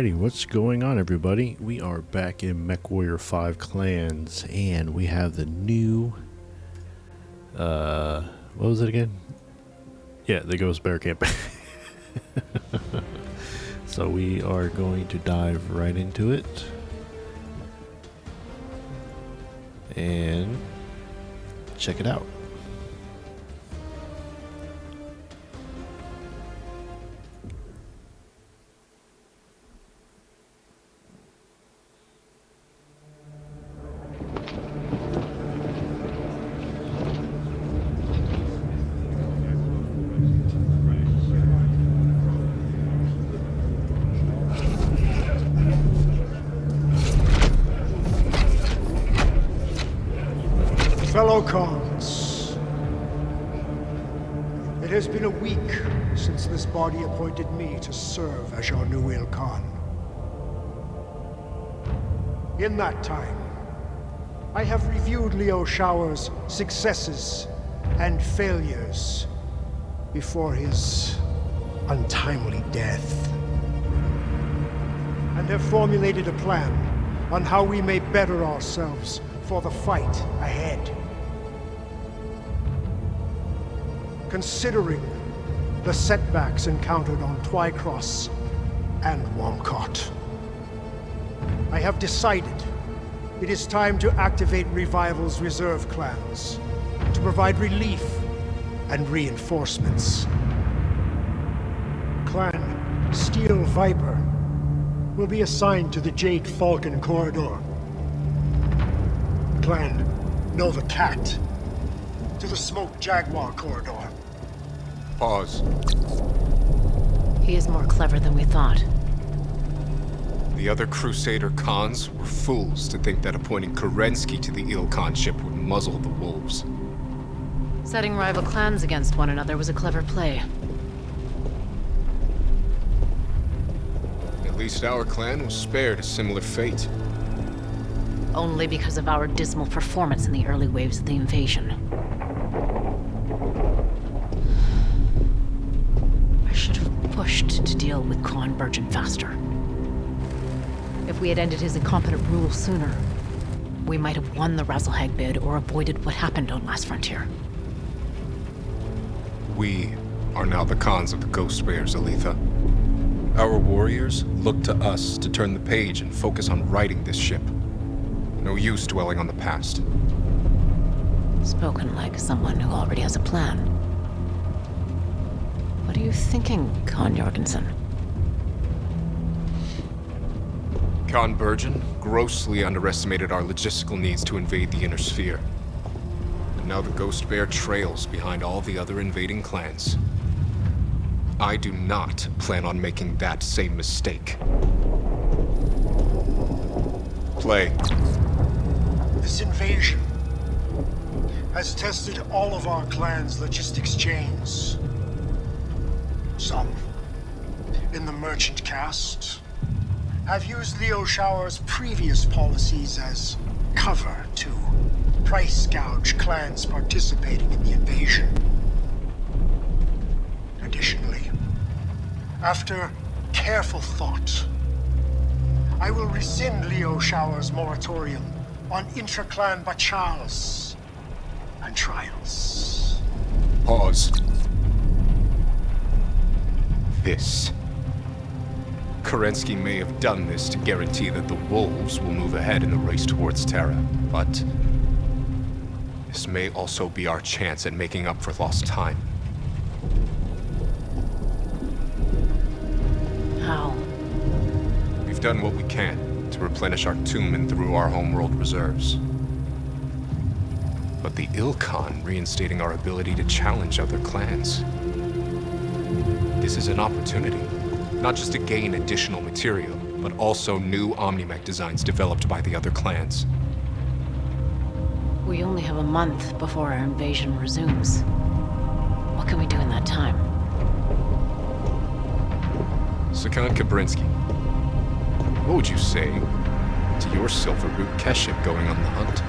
Alrighty, what's going on, everybody? We are back in MechWarrior 5 Clans, and we have the new, what was it again? Yeah, the Ghost Bear campaign. So we are going to dive right into it. And check it out. Fellow Khans, it has been a week since this body appointed me to serve as your new Khan. In that time, I have reviewed Liu Shao's successes and failures before his untimely death, and have formulated a plan on how we may better ourselves for the fight ahead. Considering the setbacks encountered on Twycross and Womcott, I have decided it is time to activate Revival's reserve clans to provide relief and reinforcements. Clan Steel Viper will be assigned to the Jade Falcon Corridor. Clan Nova Cat to the Smoke Jaguar Corridor. Pause. He is more clever than we thought. The other Crusader Khans were fools to think that appointing Kerensky to the Ilkhanship would muzzle the wolves. Setting rival clans against one another was a clever play. At least our clan was spared a similar fate. Only because of our dismal performance in the early waves of the invasion. I should have pushed to deal with Khan Burgeon faster. If we had ended his incompetent rule sooner, we might have won the Razzlehag bid or avoided what happened on Last Frontier. We are now the Khans of the Ghost Bears, Aletha. Our warriors look to us to turn the page and focus on righting this ship. No use dwelling on the past. Spoken like someone who already has a plan. What are you thinking, Khan Jorgensen? Khan Burgeon grossly underestimated our logistical needs to invade the Inner Sphere. And now the Ghost Bear trails behind all the other invading clans. I do not plan on making that same mistake. Play. This invasion has tested all of our clan's logistics chains. Some, in the merchant caste, have used Liu Shao's previous policies as cover to price gouge clans participating in the invasion. Additionally, after careful thought, I will rescind Liu Shao's moratorium on intra-clan bachals and trials. Pause. This. Kerensky may have done this to guarantee that the wolves will move ahead in the race towards Terra, but this may also be our chance at making up for lost time. How? We've done what we can to replenish our tomb and through our homeworld reserves. But the Ilkhan reinstating our ability to challenge other clans. This is an opportunity, not just to gain additional material, but also new Omnimech designs developed by the other clans. We only have a month before our invasion resumes. What can we do in that time? Sakan Kabrinsky, what would you say to your Silver Root Keship going on the hunt?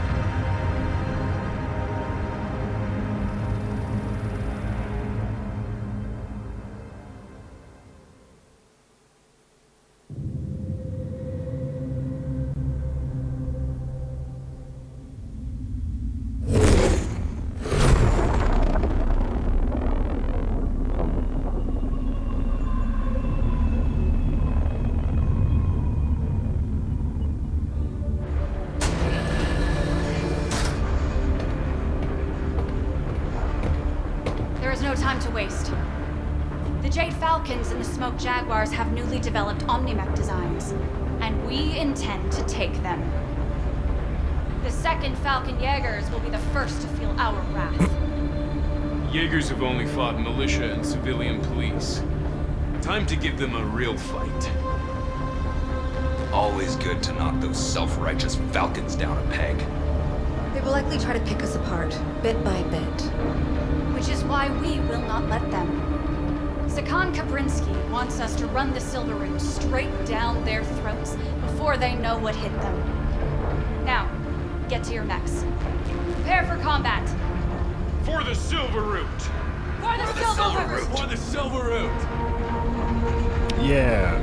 no time to waste. The Jade Falcons and the Smoke Jaguars have newly developed Omnimech designs, and we intend to take them. The 2nd Falcon Jaegers will be the first to feel our wrath. Jaegers have only fought militia and civilian police. Time to give them a real fight. Always good to knock those self-righteous Falcons down a peg. They will likely try to pick us apart, bit by bit. Which is why we will not let them. Sakan Kabrinsky wants us to run the Silver Root straight down their throats before they know what hit them. Now, get to your mechs. Prepare for combat. For the Silver Root! For the Silver Root! For the Silver Root! Yeah.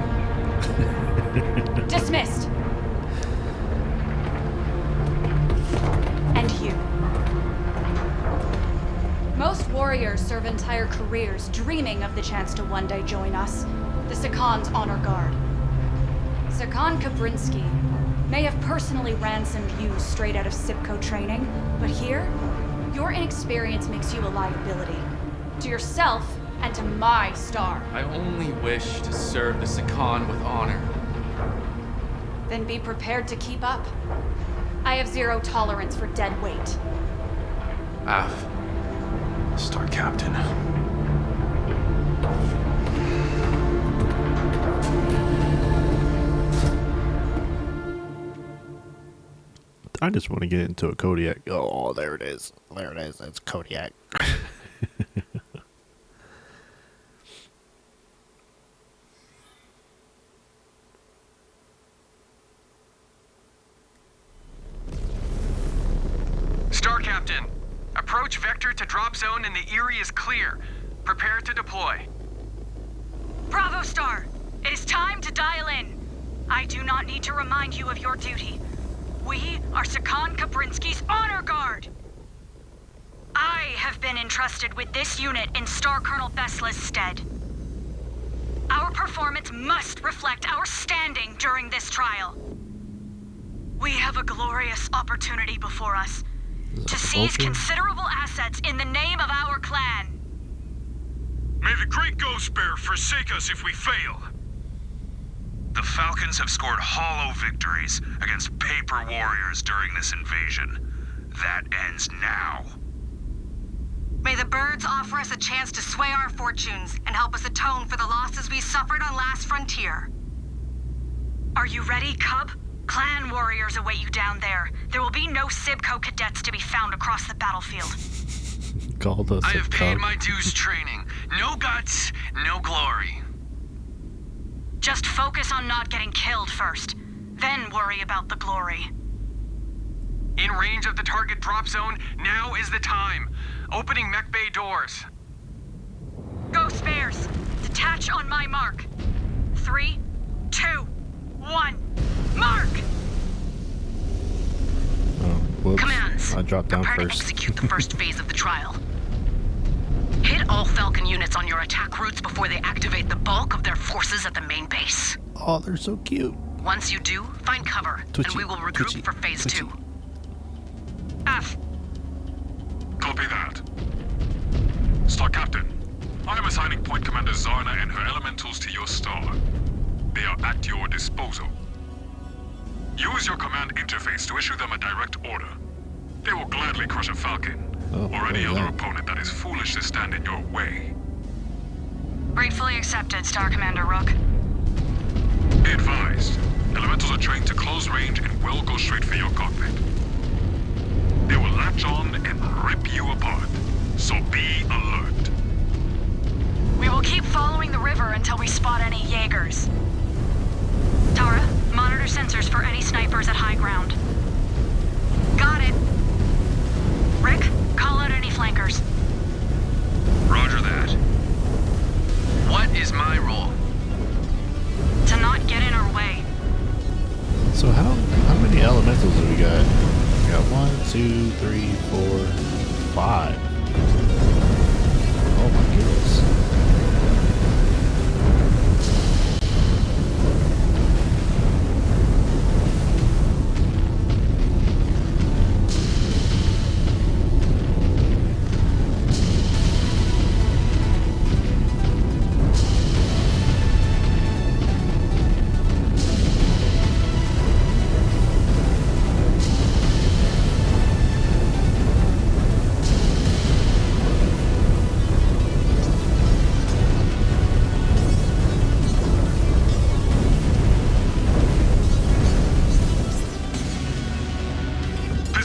Dismissed. And you. Most warriors serve entire careers dreaming of the chance to one day join us, the Sakan's honor guard. Sakan Kabrinsky may have personally ransomed you straight out of Sipco training, but here, your inexperience makes you a liability. To yourself and to my star. I only wish to serve the Sakan with honor. Then be prepared to keep up. I have zero tolerance for dead weight. Af. Star Captain. I just want to get into a Kodiak. Oh, there it is. There it is. That's Kodiak. Star Captain, approach vector to drop zone and the Erie is clear. Prepare to deploy. Bravo, Star. It is time to dial in. I do not need to remind you of your duty. We are Sakan Kabrinsky's honor guard. I have been entrusted with this unit in Star Colonel Besla's stead. Our performance must reflect our standing during this trial. We have a glorious opportunity before us to seize considerable assets in the name of our clan. May the great Ghost Bear forsake us if we fail. The Falcons have scored hollow victories against paper warriors during this invasion. That ends now. May the birds offer us a chance to sway our fortunes and help us atone for the losses we suffered on Last Frontier. Are you ready, Cub? Clan warriors await you down there. There will be no Sibco cadets to be found across the battlefield. Called us. I have paid my dues training. No guts, no glory. Just focus on not getting killed first, then worry about the glory. In range of the target drop zone, now is the time. Opening mech bay doors. Ghost Bears, detach on my mark. 3, 2, 1, mark! Oh, whoops. Commands, I dropped down prepare first. to execute the first phase of the trial. Hit all Falcon units on your attack routes before they activate the bulk of their forces at the main base. Oh, they're so cute. Once you do, find cover, Twitchy, and we will regroup twitchy, for phase twitchy. 2. F. Copy that. Star Captain, I am assigning Point Commander Zarna and her elementals to your star. They are at your disposal. Use your command interface to issue them a direct order. They will gladly crush a Falcon, or any other opponent that is foolish to stand in your way. Gratefully accepted, Star Commander Rook. Be advised, elementals are trained to close range and will go straight for your cockpit. They will latch on and rip you apart, so be alert. We will keep following the river until we spot any Jaegers. Tara, monitor sensors for any snipers at high ground. Got it. Rick, call out any flankers. Roger that. What is my role? To not get in our way. So how many elementals do we got? We got 1, 2, 3, 4, 5. Oh my goodness.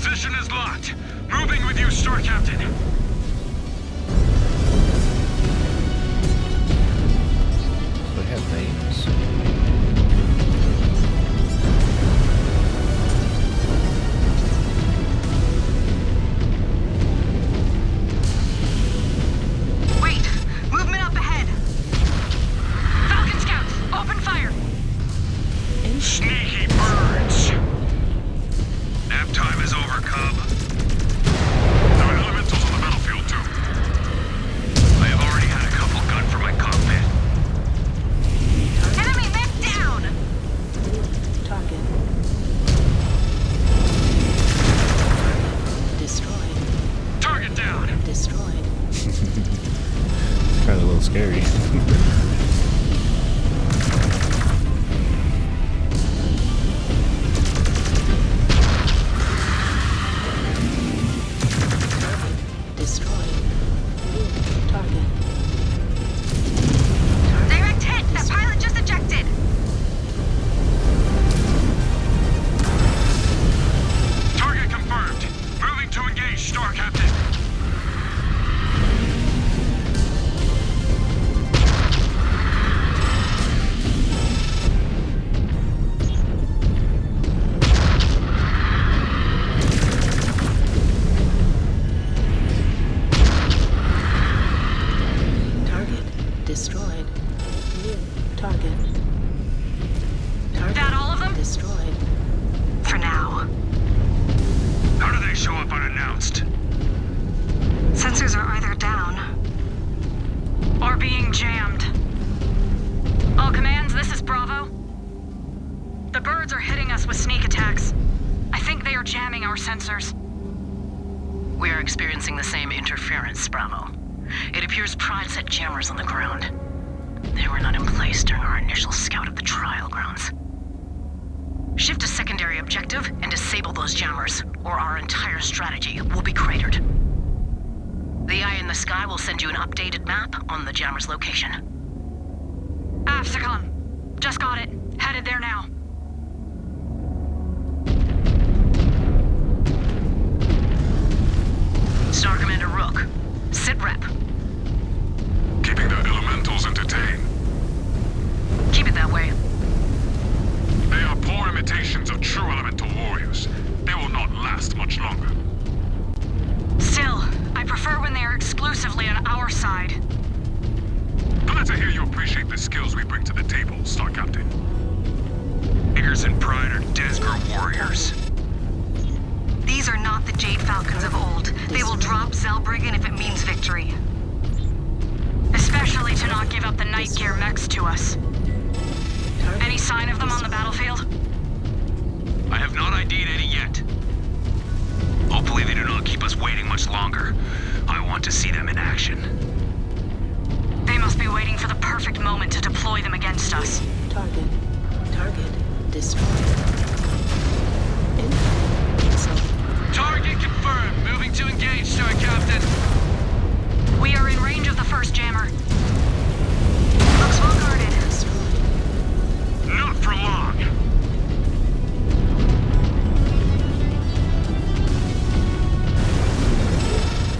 Position is locked. Moving with you, Star Captain. They have names. Wait! Movement up ahead! Falcon Scouts, open fire! Sneaky birds! Nap time is over, Cub. There are elementals on the battlefield, too. I have already had a couple gun for my cockpit. Enemy mech down! Target. Destroyed. Target down! Destroyed. Kind of a little scary. Destroyed. Target. Direct hit! That pilot just ejected! Target confirmed. Moving to engage, Star Captain. Target. Destroyed. Target. Target. That all of them? Destroyed. For now. How do they show up unannounced? Sensors are either down or being jammed. All commands, this is Bravo. The birds are hitting us with sneak attacks. I think they are jamming our sensors. We are experiencing the same interference, Bravo. It appears Pride set jammers on the ground. They were not in place during our initial scout of the trial grounds. Shift to secondary objective and disable those jammers, or our entire strategy will be cratered. The Eye in the Sky will send you an updated map on the jammer's location. Afsicon. Just got it. Headed there now. Star Commander Rook, sit rep. Keeping the elementals entertained. Keep it that way. They are poor imitations of true elemental warriors. They will not last much longer. Still, I prefer when they are exclusively on our side. Glad to hear you appreciate the skills we bring to the table, Star Captain. Jaegers and Pride are Desger warriors. These are not the Jade Falcons of old. They will drop Zellbriggen if it means victory. Especially to not give up the night gear mechs to us. Any sign of them on the battlefield? I have not ID'd any yet. Hopefully they do not keep us waiting much longer. I want to see them in action. They must be waiting for the perfect moment to deploy them against us. Target. Target. Destroyed. Target confirmed. Moving to engage, Star Captain. We are in range of the first jammer. Looks well guarded. Not for long.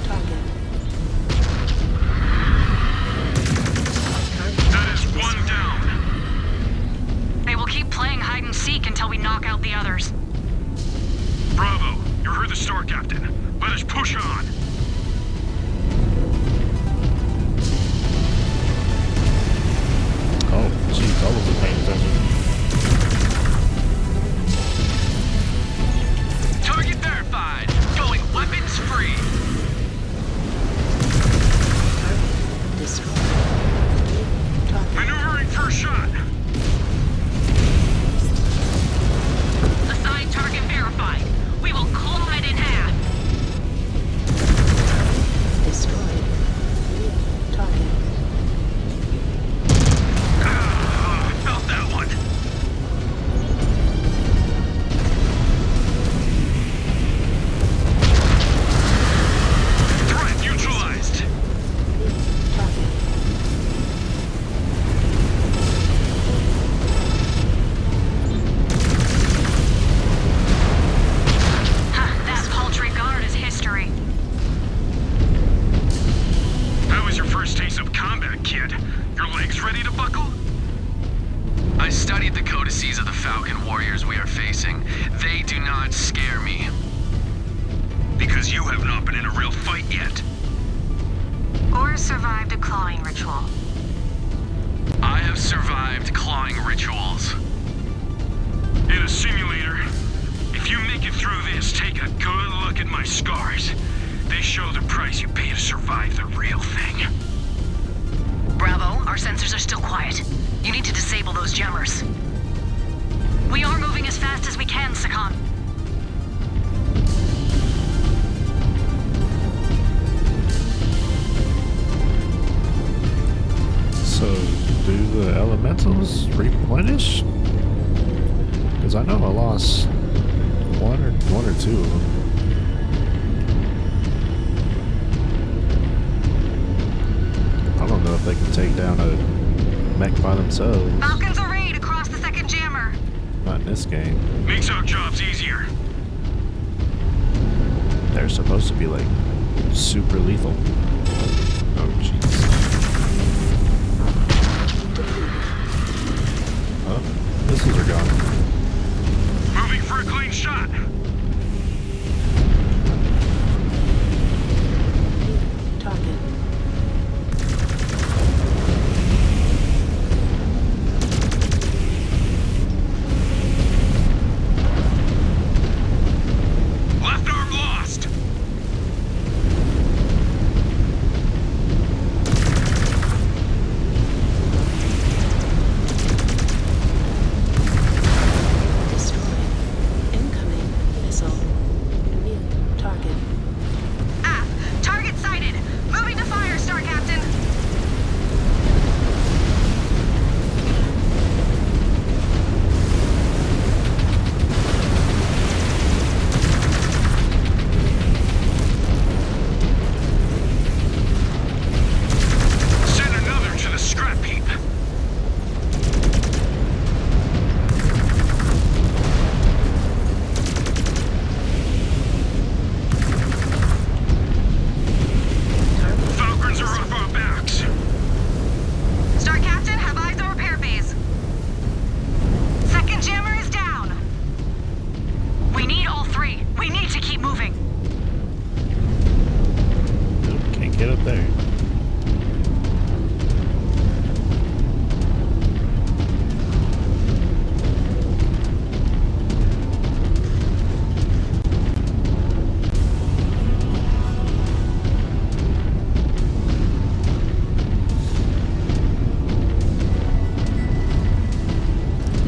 Target. That is one down. They will keep playing hide and seek until we knock out the others. Bravo, you heard the Star Captain. Let us push on. Oh, jeez, I wasn't paying attention. Target verified. Going weapons free. Destroyed. Target. Maneuvering for a shot. Assigned target verified. We will claw it in half. survived a clawing ritual. I have survived clawing rituals. In a simulator, if you make it through this, take a good look at my scars. They show the price you pay to survive the real thing. Bravo, our sensors are still quiet. You need to disable those jammers. We are moving as fast as we can, Sakan. So, do the elementals replenish? Because I know I lost one or two of them. I don't know if they can take down a mech by themselves. Falcons are ready to cross the second jammer. Not in this game. Makes our jobs easier. They're supposed to be like super lethal. Oh jeez. Oh, missiles are gone. Moving for a clean shot. Target. Left arm lost. Destroyed. Incoming missile. New target. Ah! Target sighted! Moving to fire, Star Captain! Send another to the scrap heap. Falcons are off our backs. Star Captain, have eyes on repair base. Second jammer is down. We need all three. We need to keep moving. Nope, can't get up there.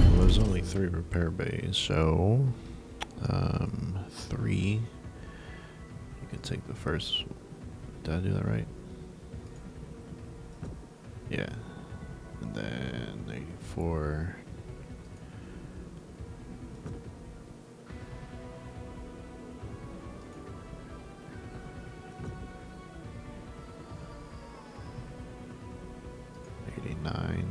Well, there's only 3 repair bays, so 3. You can take the first. Did I do that right? Yeah. And then 4. $89.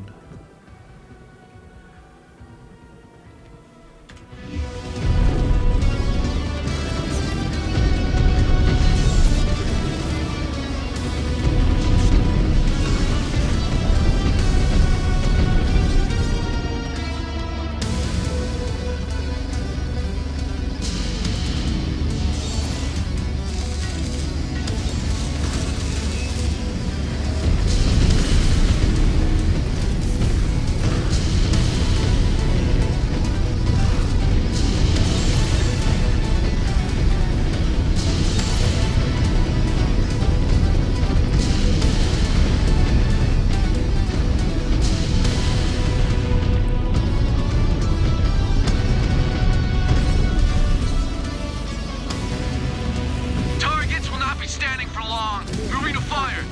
Targets will not be standing for long. Moving to fire.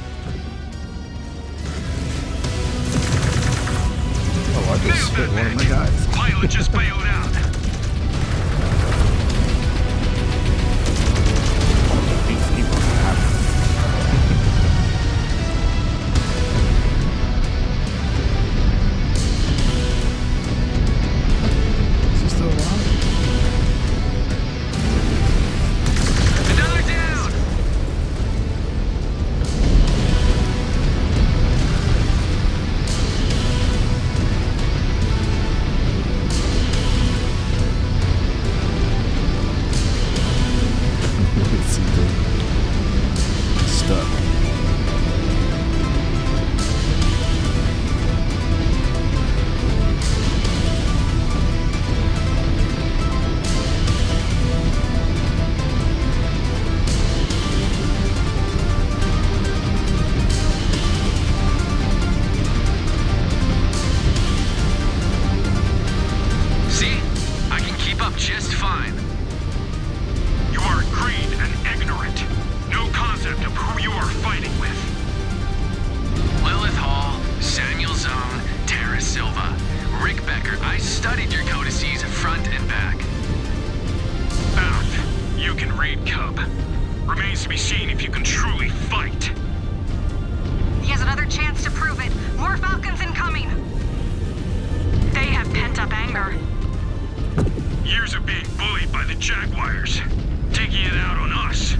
Oh, I just hit one of my guys. Pilot just bailed out. These people have. Is he still alive? Another down. cub. Remains to be seen if you can truly fight. He has another chance to prove it. More Falcons incoming. They have pent-up anger. Years of being bullied by the Jaguars. Taking it out on us.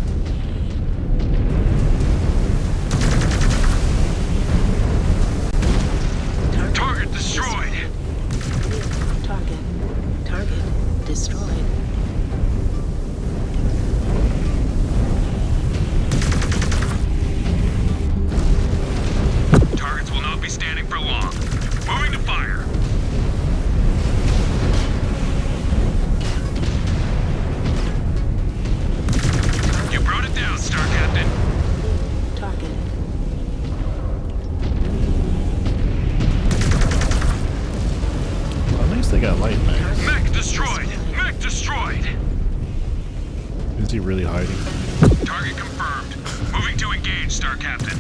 Target destroyed. Target destroyed. Targets will not be standing for long. Moving to fire. You brought it down, Star Captain. Target. Well, at least they got light mags. Mech destroyed. Mech destroyed. Is he really hiding? Target confirmed. Moving to engage, Star Captain.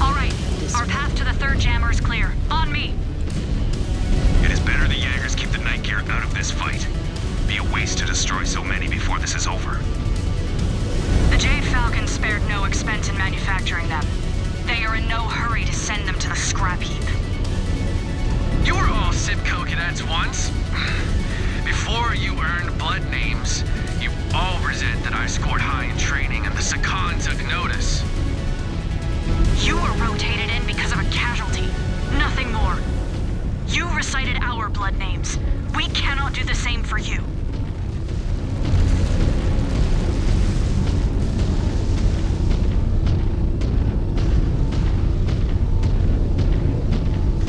All right, our path to the third jammer is clear. On me. It is better the Jaegers keep the night gear out of this fight. Be a waste to destroy so many before this is over. The Jade Falcons spared no expense in manufacturing them. They are in no hurry to send them to the scrap heap. You were all Sipco cadets once. Before you earned blood names, you all resent that I scored high in training and the Sakan took notice. You were rotated in because of a casualty. Nothing more. You recited our blood names. We cannot do the same for you.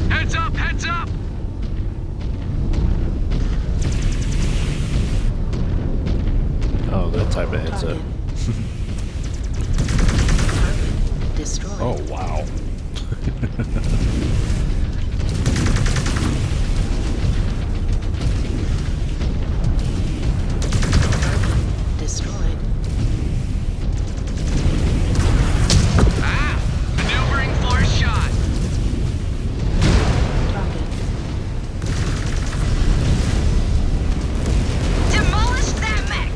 Heads up, heads up! Oh, that type of heads up. Destroyed. Oh, wow. Destroyed. Ah! Maneuvering for a shot. Target. Demolish that mech!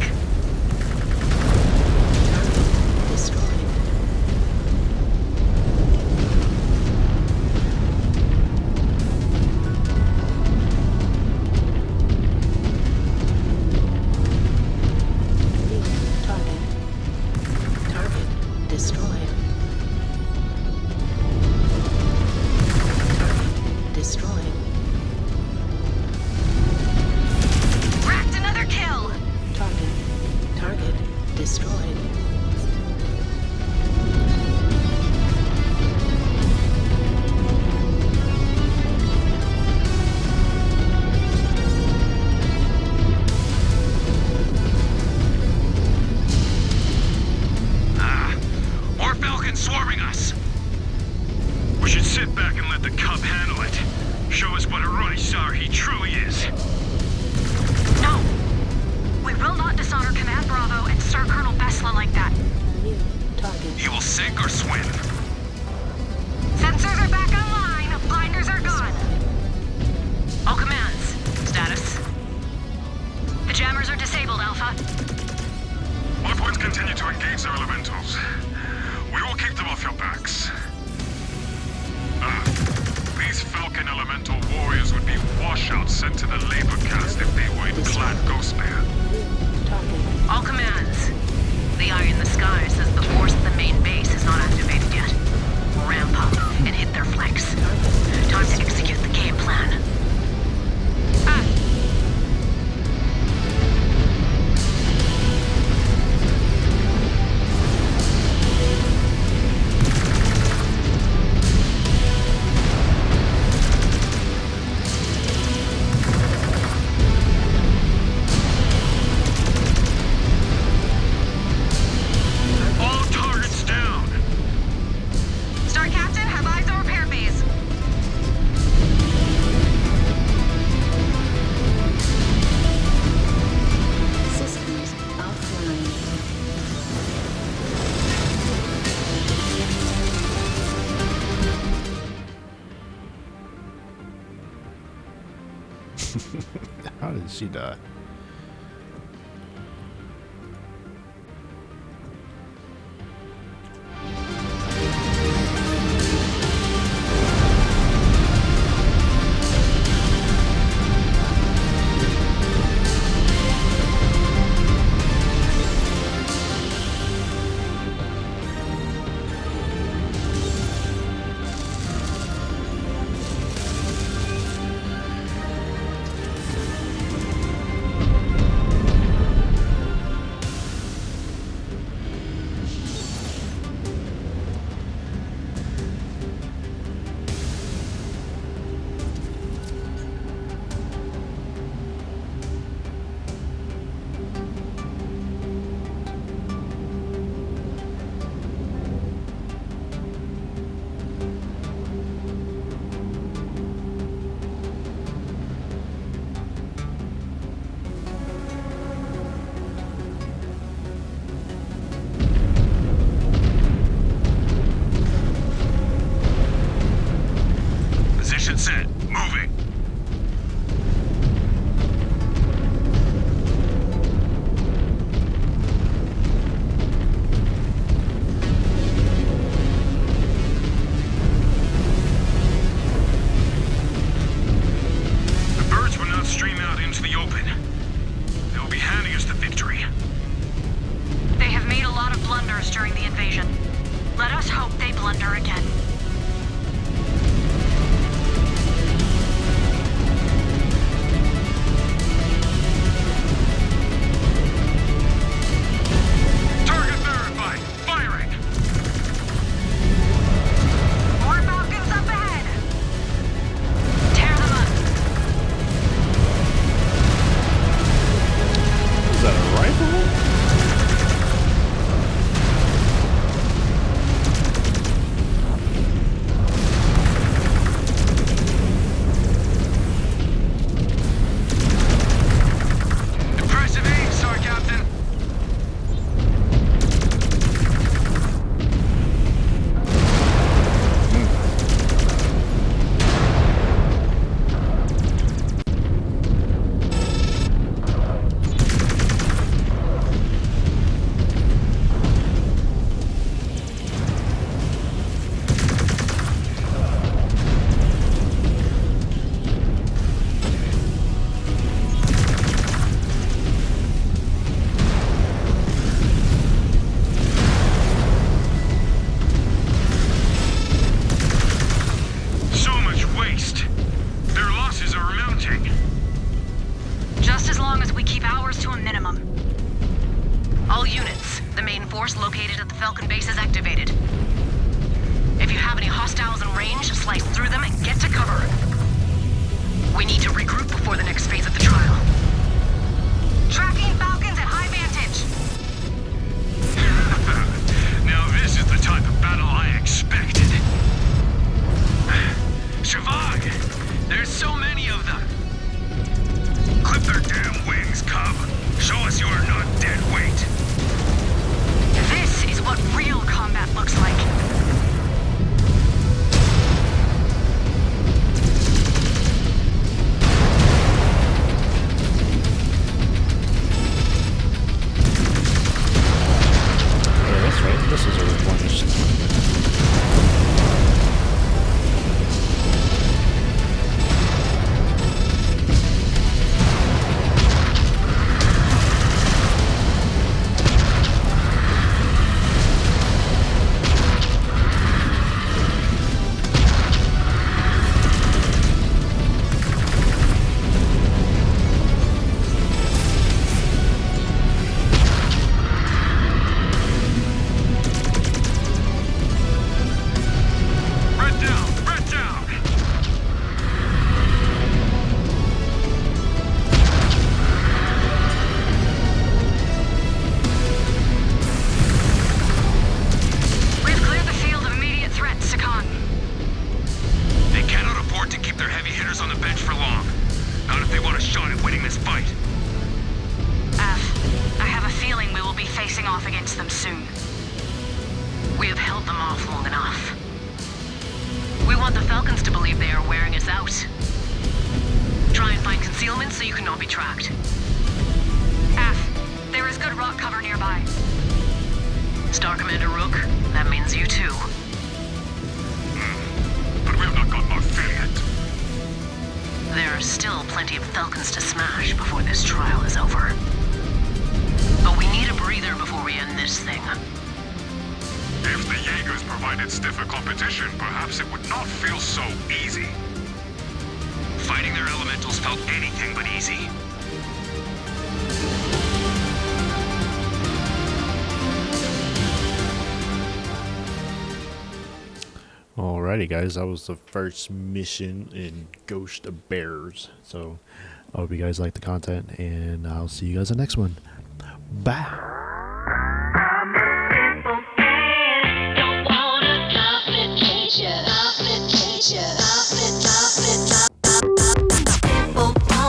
Destroyed. Target. Target destroyed. Target destroyed. Racked another kill! Target destroyed. Ah, more Falcons swarming us. We should sit back and let the cub handle it. Show us what a Rysar he truly is. No! We will not dishonor Command Bravo and Star Colonel Bessla like that. New target. He will sink or swim. Sensors are back online. Blinders are gone. All commands. Status. The jammers are disabled, Alpha. My points continue to engage their elementals. We will keep them off your backs. These Falcon elemental warriors would be washouts sent to the labor caste if they were in Clan Ghost Bear. Target. All commands. The eye in the sky says the force at the main base is not activated yet. Ramp up and hit their flanks. Time to execute the game plan. Ah! How did she die? Position set. Moving. The birds will not stream out into the open. They will be handing us the victory. They have made a lot of blunders during the invasion. Let us hope they blunder again. Target verified. Firing. More Falcons up ahead! Tear them up! Is that a rifle? Impressive aim, Star Captain. So much waste. Their losses are mounting. Just as long as we keep ours to a minimum. All units, the main force located at the Falcon base is activated. If you have any hostiles in range, slice through them and get to cover. We need to regroup before the next phase of the trial. Tracking Falcons at high vantage! Now this is the type of battle I expected. Shavag! There's so many of them! Clip their damn wings, Cub! Show us you are not dead weight! This is what real combat looks like. Yeah, that's right. This is a replenished. Red down! Red down! We've cleared the field of immediate threat, Sakan. They cannot afford to keep their heavy hitters on the bench for long. Not if they want a shot at winning this fight. I have a feeling we will be facing off against them soon. We have held them off long enough. We want the Falcons to believe they are wearing us out. Try and find concealment You cannot be tracked. F, there is good rock cover nearby. Star Commander Rook, that means you too. But we have not gotten our fill yet. There are still plenty of Falcons to smash before this trial is over. But we need a breather before we end this thing. If the Jaegers provided stiffer competition, perhaps it would not feel so easy. Fighting their elementals felt anything but easy. Alrighty guys, that was the first mission in Ghost Bears. So I hope you guys like the content, and I'll see you guys in the next one. Bye.